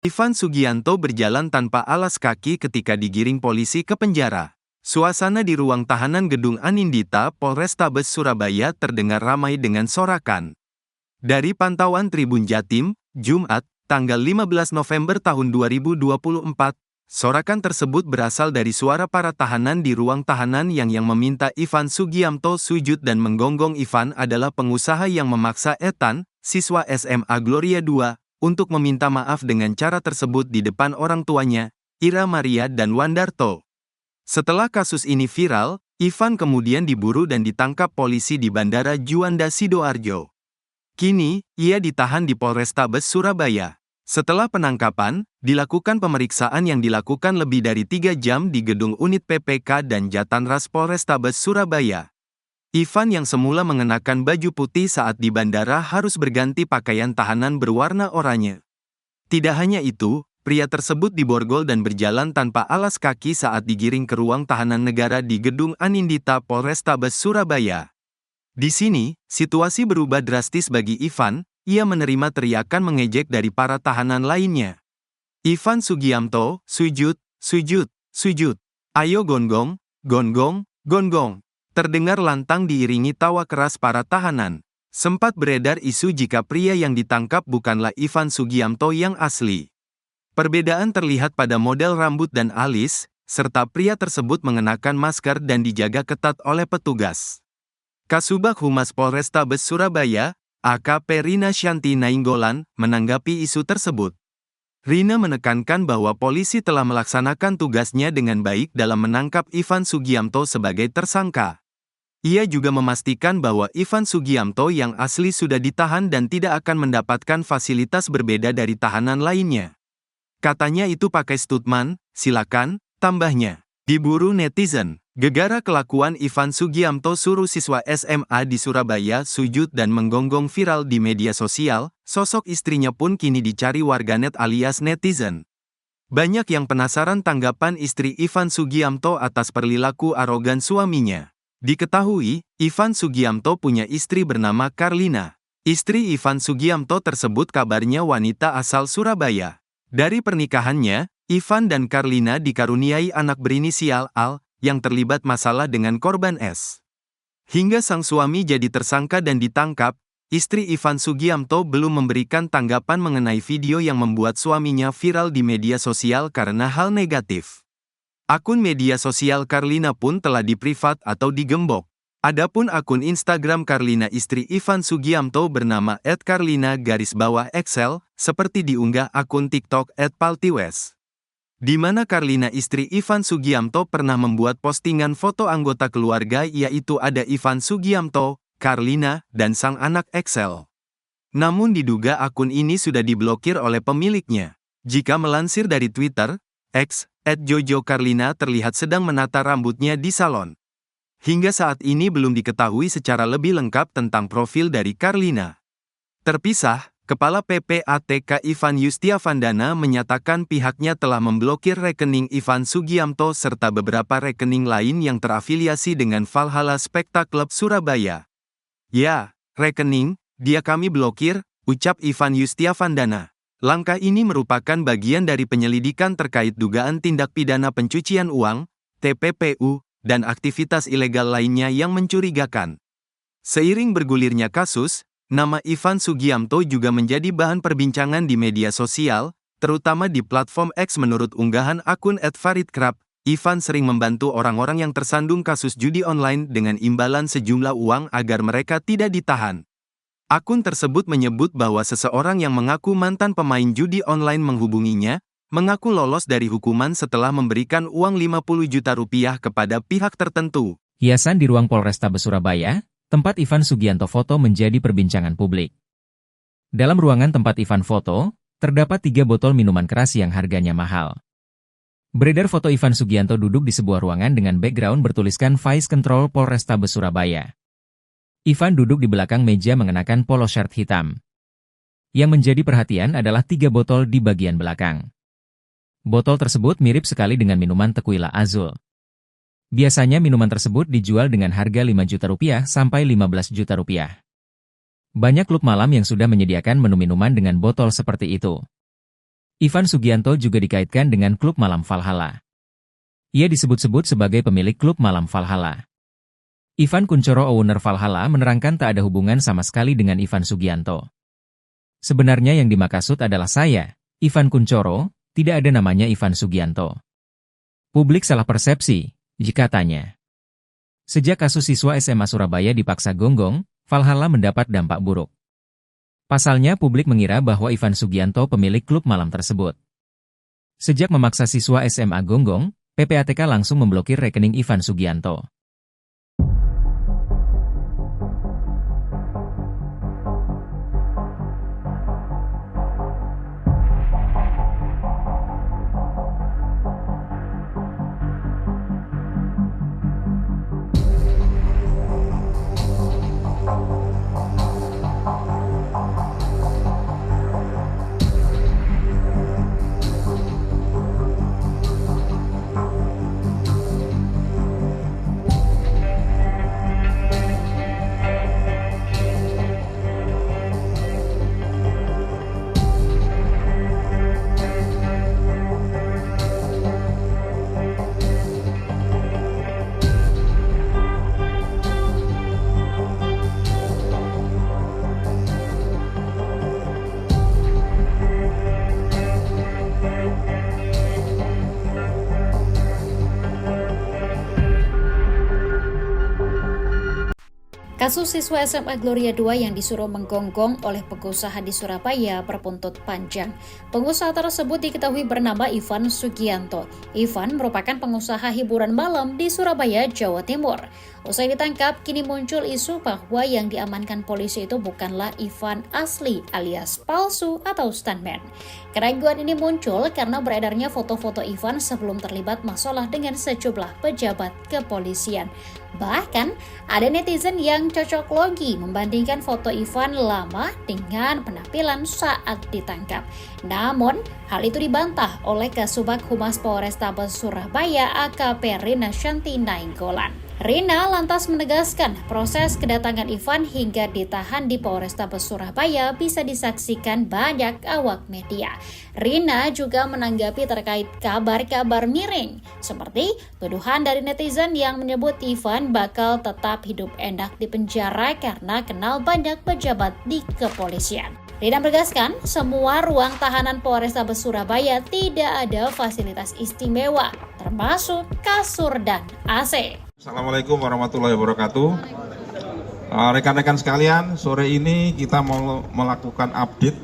Ivan Sugianto berjalan tanpa alas kaki ketika digiring polisi ke penjara. Suasana di ruang tahanan Gedung Anindita, Polrestabes Surabaya terdengar ramai dengan sorakan. Dari pantauan Tribun Jatim, Jumat, tanggal 15 November tahun 2024, sorakan tersebut berasal dari suara para tahanan di ruang tahanan yang meminta Ivan Sugianto sujud dan menggonggong. Ivan adalah pengusaha yang memaksa Ethan, siswa SMA Gloria II, untuk meminta maaf dengan cara tersebut di depan orang tuanya, Ira Maria dan Wandarto. Setelah kasus ini viral, Ivan kemudian diburu dan ditangkap polisi di Bandara Juanda Sidoarjo. Kini, ia ditahan di Polrestabes Surabaya. Setelah penangkapan, dilakukan pemeriksaan yang dilakukan lebih dari 3 jam di gedung unit PPK dan Jatanras Polrestabes Surabaya. Ivan yang semula mengenakan baju putih saat di bandara harus berganti pakaian tahanan berwarna oranye. Tidak hanya itu, pria tersebut diborgol dan berjalan tanpa alas kaki saat digiring ke ruang tahanan negara di Gedung Anindita Polrestabes Surabaya. Di sini, situasi berubah drastis bagi Ivan. Ia menerima teriakan mengejek dari para tahanan lainnya. Ivan Sugianto, sujud, sujud, sujud. Ayo gonggong, gonggong, gonggong. Terdengar lantang diiringi tawa keras para tahanan. Sempat beredar isu jika pria yang ditangkap bukanlah Ivan Sugianto yang asli. Perbedaan terlihat pada model rambut dan alis, serta pria tersebut mengenakan masker dan dijaga ketat oleh petugas. Kasubag Humas Polrestabes Surabaya, AKP Rina Shanti Nainggolan, menanggapi isu tersebut. Rina menekankan bahwa polisi telah melaksanakan tugasnya dengan baik dalam menangkap Ivan Sugianto sebagai tersangka. Ia juga memastikan bahwa Ivan Sugianto yang asli sudah ditahan dan tidak akan mendapatkan fasilitas berbeda dari tahanan lainnya. Katanya itu pakai stuntman, silakan, tambahnya. Diburu netizen. Gegara kelakuan Ivan Sugianto suruh siswa SMA di Surabaya sujud dan menggonggong viral di media sosial. Sosok istrinya pun kini dicari warganet alias netizen. Banyak yang penasaran tanggapan istri Ivan Sugianto atas perilaku arogan suaminya. Diketahui, Ivan Sugianto punya istri bernama Carlina. Istri Ivan Sugianto tersebut kabarnya wanita asal Surabaya. Dari pernikahannya, Ivan dan Carlina dikaruniai anak berinisial Al, yang terlibat masalah dengan korban S. Hingga sang suami jadi tersangka dan ditangkap, istri Ivan Sugianto belum memberikan tanggapan mengenai video yang membuat suaminya viral di media sosial karena hal negatif. Akun media sosial Carlina pun telah diprivat atau digembok. Adapun akun Instagram Carlina istri Ivan Sugianto bernama @carlina_excel, seperti diunggah akun TikTok @paltiwes. Di mana Carlina istri Ivan Sugianto pernah membuat postingan foto anggota keluarga yaitu ada Ivan Sugianto, Carlina, dan sang anak Excel. Namun diduga akun ini sudah diblokir oleh pemiliknya. Jika melansir dari Twitter, X, @Jojo Carlina terlihat sedang menata rambutnya di salon. Hingga saat ini belum diketahui secara lebih lengkap tentang profil dari Carlina. Terpisah, Kepala PPATK Ivan Yustiavandana menyatakan pihaknya telah memblokir rekening Ivan Sugianto serta beberapa rekening lain yang terafiliasi dengan Valhalla Spekta Club Surabaya. Ya, rekening, dia kami blokir, ucap Ivan Yustiavandana. Langkah ini merupakan bagian dari penyelidikan terkait dugaan tindak pidana pencucian uang, TPPU, dan aktivitas ilegal lainnya yang mencurigakan. Seiring bergulirnya kasus, nama Ivan Sugianto juga menjadi bahan perbincangan di media sosial, terutama di platform X. Menurut unggahan akun @faridkrab, Ivan sering membantu orang-orang yang tersandung kasus judi online dengan imbalan sejumlah uang agar mereka tidak ditahan. Akun tersebut menyebut bahwa seseorang yang mengaku mantan pemain judi online menghubunginya, mengaku lolos dari hukuman setelah memberikan uang 50 juta rupiah kepada pihak tertentu. Hiasan di ruang Polrestabes Surabaya, tempat Ivan Sugianto foto menjadi perbincangan publik. Dalam ruangan tempat Ivan foto, terdapat 3 botol minuman keras yang harganya mahal. Beredar foto Ivan Sugianto duduk di sebuah ruangan dengan background bertuliskan Vice Control Polrestabes Surabaya. Ivan duduk di belakang meja mengenakan polo shirt hitam. Yang menjadi perhatian adalah 3 botol di bagian belakang. Botol tersebut mirip sekali dengan minuman Tequila Azul. Biasanya minuman tersebut dijual dengan harga 5 juta rupiah sampai 15 juta rupiah. Banyak klub malam yang sudah menyediakan menu minuman dengan botol seperti itu. Ivan Sugianto juga dikaitkan dengan klub malam Valhalla. Ia disebut-sebut sebagai pemilik klub malam Valhalla. Ivan Kunchoro, owner Valhalla, menerangkan tak ada hubungan sama sekali dengan Ivan Sugianto. Sebenarnya yang dimaksud adalah saya, Ivan Kunchoro, tidak ada namanya Ivan Sugianto. Publik salah persepsi, jika tanya. Sejak kasus siswa SMA Surabaya dipaksa gonggong, Valhalla mendapat dampak buruk. Pasalnya publik mengira bahwa Ivan Sugianto pemilik klub malam tersebut. Sejak memaksa siswa SMA gonggong, PPATK langsung memblokir rekening Ivan Sugianto. Kasus siswa SMA Gloria II yang disuruh menggonggong oleh pengusaha di Surabaya berbuntut panjang. Pengusaha tersebut diketahui bernama Ivan Sugianto. Ivan merupakan pengusaha hiburan malam di Surabaya, Jawa Timur. Usai ditangkap, kini muncul isu bahwa yang diamankan polisi itu bukanlah Ivan asli alias palsu atau stuntman. Keraguan ini muncul karena beredarnya foto-foto Ivan sebelum terlibat masalah dengan sejumlah pejabat kepolisian. Bahkan, ada netizen yang cocok logi membandingkan foto Ivan lama dengan penampilan saat ditangkap. Namun, hal itu dibantah oleh Kasubag Humas Polrestabes Surabaya AKP Rina Shanti Nainggolan. Rina lantas menegaskan proses kedatangan Ivan hingga ditahan di Polrestabes Surabaya bisa disaksikan banyak awak media. Rina juga menanggapi terkait kabar-kabar miring, seperti tuduhan dari netizen yang menyebut Ivan bakal tetap hidup enak di penjara karena kenal banyak pejabat di kepolisian. Rina menegaskan, semua ruang tahanan Polrestabes Surabaya tidak ada fasilitas istimewa, termasuk kasur dan AC. Assalamualaikum warahmatullahi wabarakatuh. Rekan-rekan sekalian, sore ini kita mau melakukan update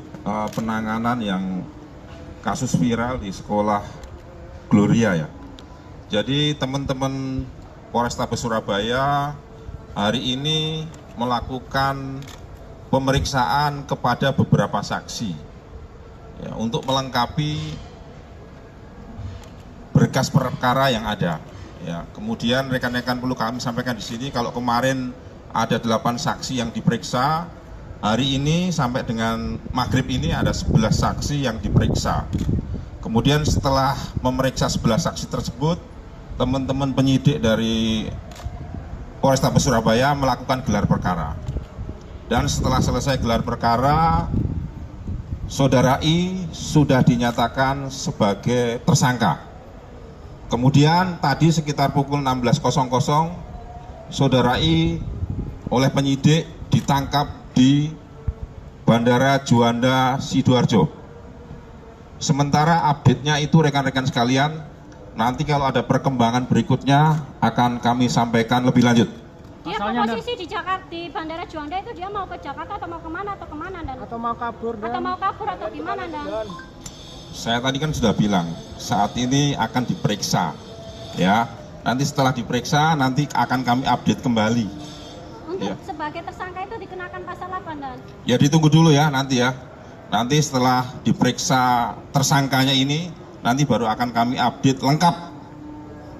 penanganan yang kasus viral di sekolah Gloria ya. Jadi teman-teman Polrestabes Surabaya hari ini melakukan pemeriksaan kepada beberapa saksi ya, untuk melengkapi berkas perkara yang ada. Ya, kemudian rekan-rekan perlu kami sampaikan di sini kalau kemarin ada 8 saksi yang diperiksa, hari ini sampai dengan maghrib ini ada 11 saksi yang diperiksa. Kemudian setelah memeriksa 11 saksi tersebut, teman-teman penyidik dari Polrestabes Surabaya melakukan gelar perkara. Dan setelah selesai gelar perkara, Saudara I sudah dinyatakan sebagai tersangka. Kemudian tadi sekitar pukul 16.00, Saudara I oleh penyidik ditangkap di Bandara Juanda Sidoarjo. Sementara update-nya itu rekan-rekan sekalian, nanti kalau ada perkembangan berikutnya akan kami sampaikan lebih lanjut. Dia posisi di Jakarta, di Bandara Juanda itu dia mau ke Jakarta atau mau kemana Dan? Atau mau kabur atau gimana Dan? Saya tadi kan sudah bilang, saat ini akan diperiksa, ya. Nanti setelah diperiksa, nanti akan kami update kembali. Untuk Ya. sebagai tersangka itu dikenakan pasal apa Dan? Ya ditunggu dulu ya nanti ya. Nanti setelah diperiksa tersangkanya ini, nanti baru akan kami update lengkap.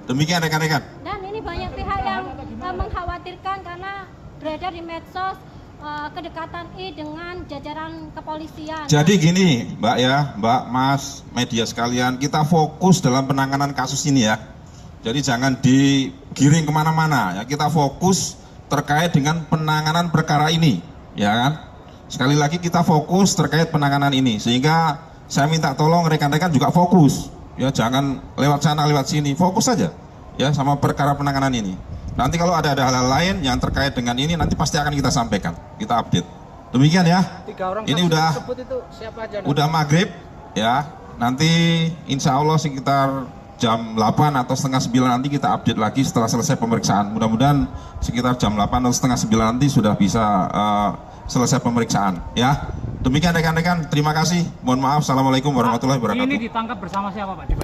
Demikian rekan-rekan. Dan ini banyak pihak yang mengkhawatirkan karena beredar di medsos kedekatan I dengan jajaran kepolisian. Jadi gini Mbak ya, Mbak, Mas, media sekalian, kita fokus dalam penanganan kasus ini ya. Jadi jangan digiring kemana-mana ya, kita fokus terkait dengan penanganan perkara ini, ya kan? Sekali lagi kita fokus terkait penanganan ini, sehingga saya minta tolong rekan-rekan juga fokus, ya jangan lewat sana lewat sini, fokus saja, ya sama perkara penanganan ini. Nanti kalau ada hal-hal lain yang terkait dengan ini, nanti pasti akan kita sampaikan, kita update. Demikian ya. Ini udah maghrib, ya. Nanti insya Allah sekitar jam 8 atau setengah 9 nanti kita update lagi setelah selesai pemeriksaan. Mudah-mudahan sekitar jam 8 atau setengah 9 nanti sudah bisa selesai pemeriksaan, ya. Demikian rekan-rekan, terima kasih. Mohon maaf. Assalamualaikum warahmatullahi wabarakatuh. Ini ditangkap bersama siapa Pak?